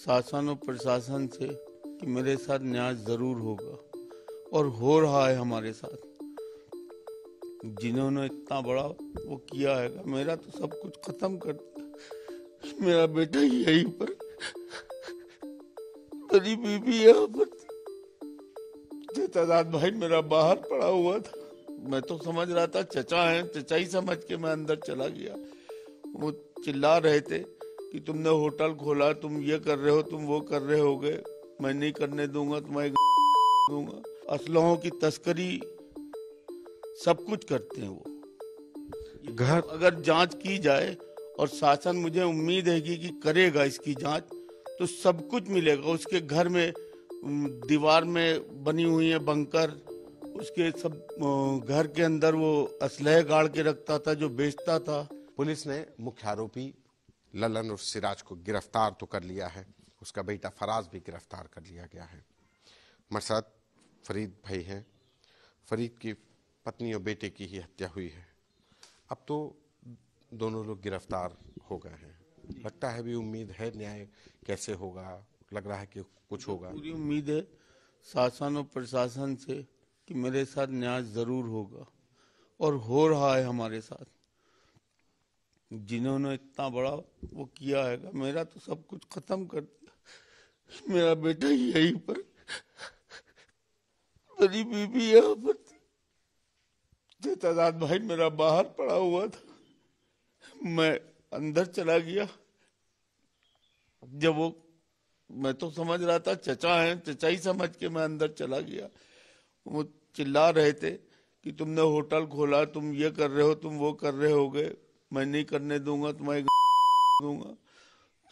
शासन और प्रशासन से कि मेरे साथ न्याय जरूर होगा और हो रहा है हमारे साथ। जिन्होंने इतना बड़ा वो किया है, मेरा तो सब कुछ खत्म कर दिया। मेरा बेटा यहीं पर, मेरी बीबी यहाँ पर, जेठालाल भाई मेरा बाहर पड़ा हुआ था। मैं तो समझ रहा था चचा है, चचा ही समझ के मैं अंदर चला गया। वो चिल्ला रहे थे कि तुमने होटल खोला, तुम ये कर रहे हो, तुम वो कर रहे होगे, मैं नहीं करने दूंगा, तुम्हारे दूंगा। असलहों की तस्करी सब कुछ करते हैं वो। घर अगर जांच की जाए और शासन, मुझे उम्मीद है कि करेगा इसकी जांच, तो सब कुछ मिलेगा। उसके घर में दीवार में बनी हुई है बंकर, उसके सब घर के अंदर वो असलहे गाड़ के रखता था जो बेचता था। पुलिस ने मुख्य आरोपी ललन और सिराज को गिरफ्तार तो कर लिया है, उसका बेटा फराज भी गिरफ्तार कर लिया गया है। हमारे साथ फरीद भाई हैं। फरीद की पत्नी और बेटे की ही हत्या हुई है, अब तो दोनों लोग गिरफ्तार हो गए हैं। लगता है भी उम्मीद है न्याय कैसे होगा, लग रहा है कि कुछ होगा। पूरी उम्मीद है शासन और प्रशासन से कि मेरे साथ न्याय जरूर होगा और हो रहा है हमारे साथ। जिन्होंने इतना बड़ा वो किया है, मेरा तो सब कुछ खत्म कर दिया। मेरा बेटा यहीं पर, मेरी बीबी यहाँ पर, जेठालाल भाई मेरा बाहर पड़ा हुआ था। मैं अंदर चला गया। जब वो, मैं तो समझ रहा था चचा है, चचा ही समझ के मैं अंदर चला गया। वो चिल्ला रहे थे कि तुमने होटल खोला, तुम ये कर रहे हो, तुम वो कर रहे होगे, मैं नहीं करने दूंगा, तुम्हारे दूंगा।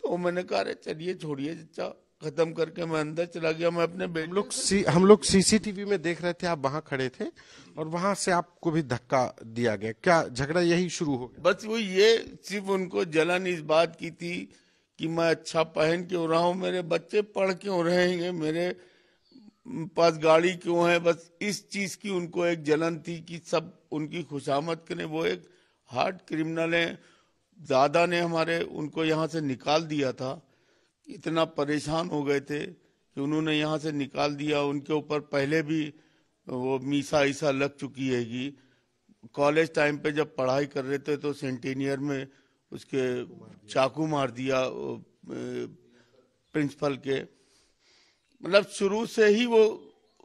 तो मैंने कहा अरे चलिए छोड़िए चचा, खत्म करके मैं अंदर चला गया। मैं अपने हम लोग सीसीटीवी में देख रहे थे, आप वहां खड़े थे और वहां से आपको भी धक्का दिया गया। क्या झगड़ा यही शुरू हो गया? बस वो ये सिर्फ उनको जलन इस बात की थी कि मैं अच्छा पहन क्यों रहा हूँ, मेरे बच्चे पढ़ क्यों रहेंगे, मेरे पास गाड़ी क्यों है। बस इस चीज की उनको एक जलन थी कि सब उनकी खुशामद करें। वो एक हार्ड क्रिमिनल है। दादा ने हमारे उनको यहाँ से निकाल दिया था। इतना परेशान हो गए थे कि उन्होंने यहाँ से निकाल दिया। उनके ऊपर पहले भी वो मीसा ईसा लग चुकी है कि कॉलेज टाइम पे जब पढ़ाई कर रहे थे तो सेंटेनियर में उसके चाकू मार दिया प्रिंसिपल के। मतलब शुरू से ही वो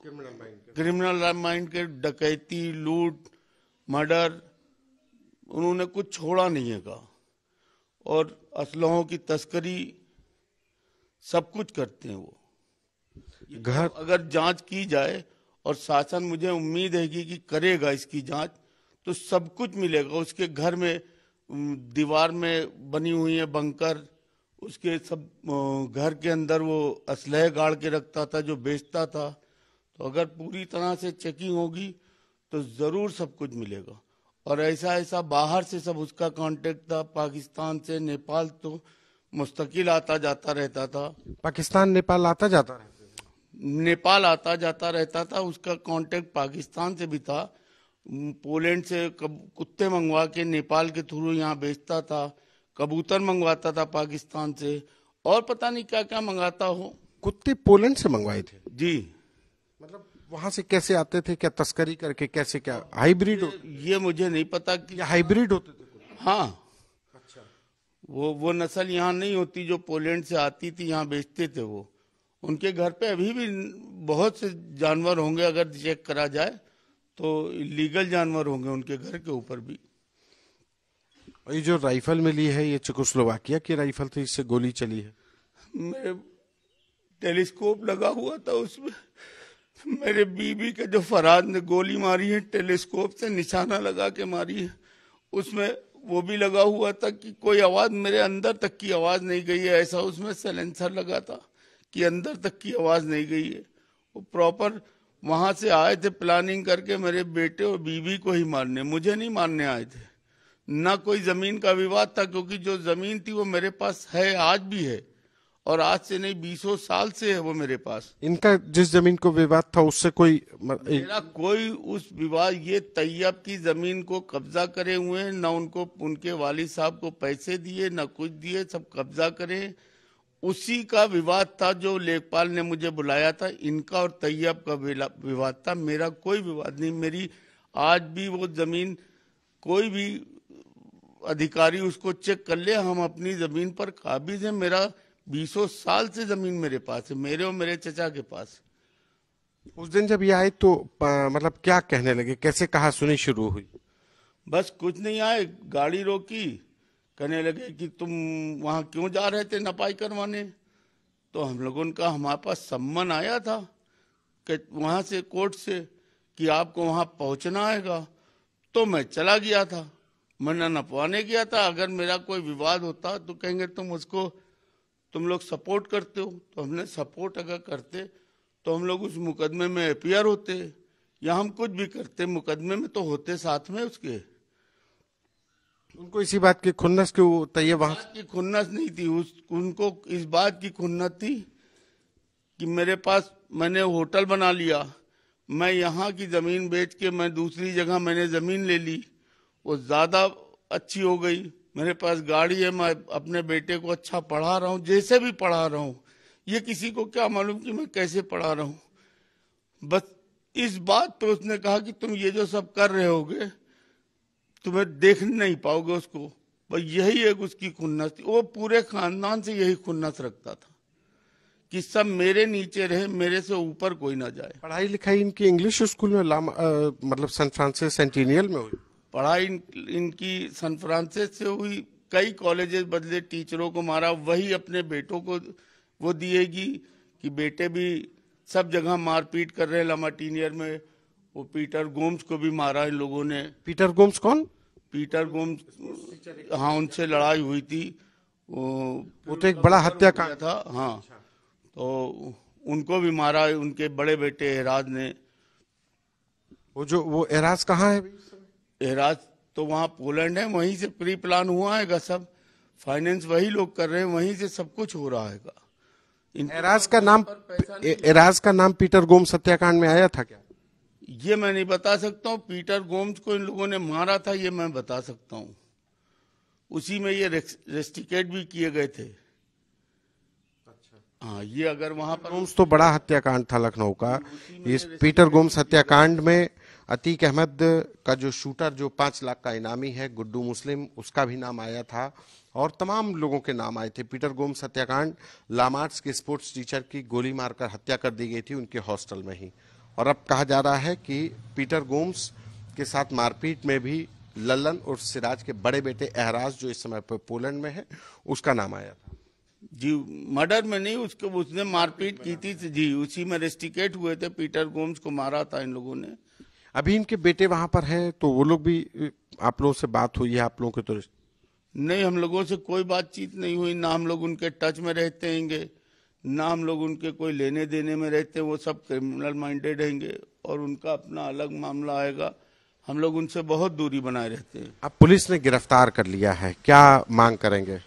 क्रिमिनल माइंड के, डकैती, लूट, मर्डर, उन्होंने कुछ छोड़ा नहीं है का। और असलहों की तस्करी सब कुछ करते हैं वो। घर अगर जांच की जाए और शासन, मुझे उम्मीद है कि करेगा इसकी जांच, तो सब कुछ मिलेगा। उसके घर में दीवार में बनी हुई है बंकर, उसके सब घर के अंदर वो असलहे गाड़ के रखता था जो बेचता था। तो अगर पूरी तरह से चेकिंग होगी तो जरूर सब कुछ मिलेगा। और ऐसा ऐसा बाहर से सब उसका कांटेक्ट था, पाकिस्तान से, नेपाल, तो मुस्तकिल आता जाता रहता था। पाकिस्तान नेपाल आता जाता रहता नेपाल आता जाता रहता था। उसका कांटेक्ट पाकिस्तान से भी था। पोलैंड से कुत्ते मंगवा के नेपाल के थ्रू यहाँ बेचता था। कबूतर मंगवाता था पाकिस्तान से, और पता नहीं क्या क्या मंगाता हो। कुत्ते पोलैंड से मंगवाए थे जी। मतलब वहां से कैसे आते थे? क्या तस्करी करके? कैसे? क्या हाइब्रिड? ये मुझे नहीं पता कि हाइब्रिड होते थे। हाँ, अच्छा। वो नस्ल यहाँ नहीं होती जो पोलैंड से आती थी, यहाँ बेचते थे वो। उनके घर पे अभी भी बहुत से जानवर होंगे, अगर चेक करा जाए तो इलीगल जानवर होंगे उनके घर के ऊपर भी। और ये जो राइफल मिली है, ये चेकोस्लोवाकिया की राइफल थी, इससे गोली चली है। मेरे टेलीस्कोप लगा हुआ था उसमें। मेरे बीबी के जो फराज ने गोली मारी है, टेलीस्कोप से निशाना लगा के मारी है। उसमें वो भी लगा हुआ था कि कोई आवाज मेरे अंदर तक की आवाज नहीं गई है, ऐसा उसमें साइलेंसर लगा था कि अंदर तक की आवाज नहीं गई है। वो प्रॉपर वहां से आए थे प्लानिंग करके मेरे बेटे और बीवी को ही मारने, मुझे नहीं मारने आए थे। ना कोई जमीन का विवाद था, क्योंकि जो जमीन थी वो मेरे पास है, आज भी है, और आज से नहीं 20 साल से है वो मेरे पास। इनका जिस जमीन को विवाद था उससे कोई मेरा कोई उस विवाद, ये तैयब की जमीन को कब्जा करे हुए हैं, ना उनको उनके वालिद साहब को पैसे दिए, ना कुछ दिए, सब कब्जा करे। उसी का विवाद था जो लेखपाल ने मुझे बुलाया था। इनका और तैयब का विवाद था, मेरा कोई विवाद नहीं। मेरी आज भी वो जमीन, कोई भी अधिकारी उसको चेक कर ले, हम अपनी जमीन पर काबिज हैं। मेरा 20 साल से जमीन मेरे पास है, मेरे और मेरे चचा के पास। उस दिन जब ये आए तो मतलब क्या कहने लगे, कैसे कहा सुनी शुरू हुई? बस कुछ नहीं, आए, गाड़ी रोकी, कहने लगे कि तुम वहां क्यों जा रहे थे नपाई करवाने। तो हम लोगों का, हमारे पास सम्मन आया था कि वहां से, कोर्ट से, कि आपको वहां पहुंचना आएगा। तो मैं चला गया था, मैं नपवाने गया था। अगर मेरा कोई विवाद होता तो कहेंगे तुम लोग सपोर्ट करते हो। तो हमने सपोर्ट अगर करते तो हम लोग उस मुकदमे में एफआईआर होते, या हम कुछ भी करते, मुकदमे में तो होते साथ में उसके। उनको इसी बात की खुन्नस कि वो तैयब वहां की खुन्नस नहीं थी, उनको इस बात की खुन्नस थी कि मेरे पास, मैंने होटल बना लिया, मैं यहाँ की जमीन बेच के मैं दूसरी जगह मैंने जमीन ले ली, वो ज्यादा अच्छी हो गई। मेरे पास गाड़ी है, मैं अपने बेटे को अच्छा पढ़ा रहा हूँ, जैसे भी पढ़ा रहा हूँ। ये किसी को क्या मालूम कि मैं कैसे पढ़ा रहा हूँ। बस इस बात पे उसने कहा कि तुम ये जो सब कर रहे होगे, तुम्हें देख नहीं पाओगे उसको। बस यही एक उसकी खुन्नस थी। वो पूरे खानदान से यही खुन्नस रखता था कि सब मेरे नीचे रहे, मेरे से ऊपर कोई ना जाए। पढ़ाई लिखाई इनकी इंग्लिश स्कूल में मतलब सैन फ्रांसिस सेंटिनियल में हुई? पढ़ाई इनकी सैन फ्रांसिस से हुई, कई कॉलेजेस बदले, टीचरों को मारा। वही अपने बेटों को वो दिएगी कि बेटे भी सब जगह मारपीट कर रहे हैं। लामाटीनियर में वो पीटर गोम्स को भी मारा इन लोगों ने। पीटर गोम्स कौन? पीटर गोम्स, हाँ, उनसे लड़ाई हुई थी। वो तो एक बड़ा हत्याकांड था। हाँ, तो उनको भी मारा उनके बड़े बेटे एराज ने। वो एराज कहाँ है? एराज तो वहाँ पोलैंड है, वहीं से प्री प्लान हुआ है सब। फाइनेंस वही लोग कर रहे हैं, वहीं से सब कुछ हो रहा है। एराज का नाम पीटर गोम्स हत्याकांड में आया था क्या? ये मैं नहीं बता सकता हूँ। पीटर गोम्स को इन लोगों ने मारा था, ये मैं बता सकता हूँ। उसी में ये रेस्टिकेट भी किए गए थे। अच्छा, हाँ, ये अगर वहां पर गोम्स तो बड़ा हत्याकांड था लखनऊ का। इस पीटर गोम्स हत्याकांड में अतीक अहमद का जो शूटर, जो 5 लाख का इनामी है, गुड्डू मुस्लिम, उसका भी नाम आया था और तमाम लोगों के नाम आए थे। पीटर गोम्स हत्याकांड, लामार्ट्स के स्पोर्ट्स टीचर की गोली मारकर हत्या कर दी गई थी उनके हॉस्टल में ही। और अब कहा जा रहा है कि पीटर गोम्स के साथ मारपीट में भी लल्लन और सिराज के बड़े बेटे एहराज, जो इस समय पर पोलैंड में है, उसका नाम आया था। जी, मर्डर में नहीं, उसने मारपीट की थी जी, उसी में रेस्टिकेट हुए थे। पीटर गोम्स को मारा था इन लोगों ने। अभी इनके बेटे वहां पर हैं, तो वो लोग भी, आप लोगों से बात हुई है आप लोगों के? तो नहीं, हम लोगों से कोई बातचीत नहीं हुई, ना हम लोग उनके टच में रहते हैंगे, ना हम लोग उनके कोई लेने देने में रहते हैं। वो सब क्रिमिनल माइंडेड हैंगे और उनका अपना अलग मामला आएगा। हम लोग उनसे बहुत दूरी बनाए रहते हैं। अब पुलिस ने गिरफ्तार कर लिया है, क्या मांग करेंगे?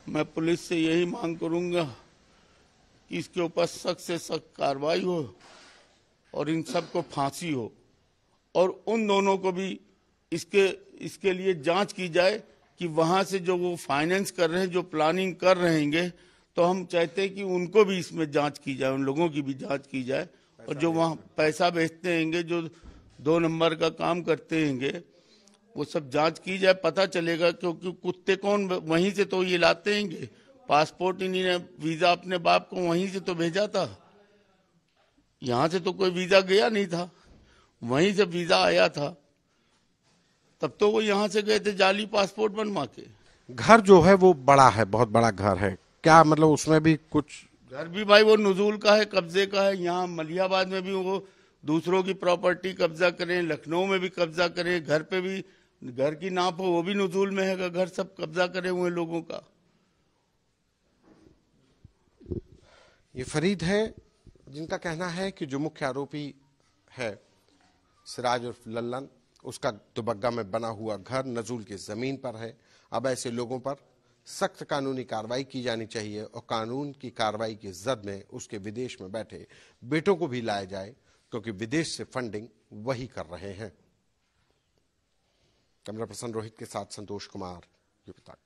मैं पुलिस से यही मांग करूंगा कि इसके ऊपर सख्त से सख्त कार्रवाई हो और इन सबको फांसी हो, और उन दोनों को भी इसके लिए जांच की जाए कि वहां से जो वो फाइनेंस कर रहे हैं, जो प्लानिंग कर रहेंगे, तो हम चाहते हैं कि उनको भी इसमें जांच की जाए, उन लोगों की भी जांच की जाए। और जो वहाँ पैसा बेचते हैंगे, जो 2 नंबर का काम करते हैंगे, वो सब जांच की जाए, पता चलेगा। क्योंकि कुत्ते कौन, वहीं से तो ये लाते हैंगे। पासपोर्ट इन्हीं ने, वीजा अपने बाप को वहीं से तो भेजा था, यहाँ से तो कोई वीजा गया नहीं था, वहीं से वीजा आया था। तब तो वो यहाँ से गए थे जाली पासपोर्ट बनवा के। घर जो है वो बड़ा है, बहुत बड़ा घर है क्या? मतलब उसमें भी कुछ? घर भी भाई वो नजूल का है, कब्जे का है। यहाँ मलियाबाद में भी वो दूसरों की प्रॉपर्टी कब्जा करें, लखनऊ में भी कब्जा करें, घर पे भी, घर की नाप हो वो भी नजूल में है, घर सब कब्जा करे हुए लोगों का। ये फरीद है जिनका कहना है कि जो मुख्य आरोपी है सिराज और लल्लन, उसका दुबग्गा में बना हुआ घर नजूल की जमीन पर है। अब ऐसे लोगों पर सख्त कानूनी कार्रवाई की जानी चाहिए और कानून की कार्रवाई की जद में उसके विदेश में बैठे बेटों को भी लाया जाए, क्योंकि विदेश से फंडिंग वही कर रहे हैं। कैमरा पर्सन रोहित के साथ संतोष कुमार, यूपी तक।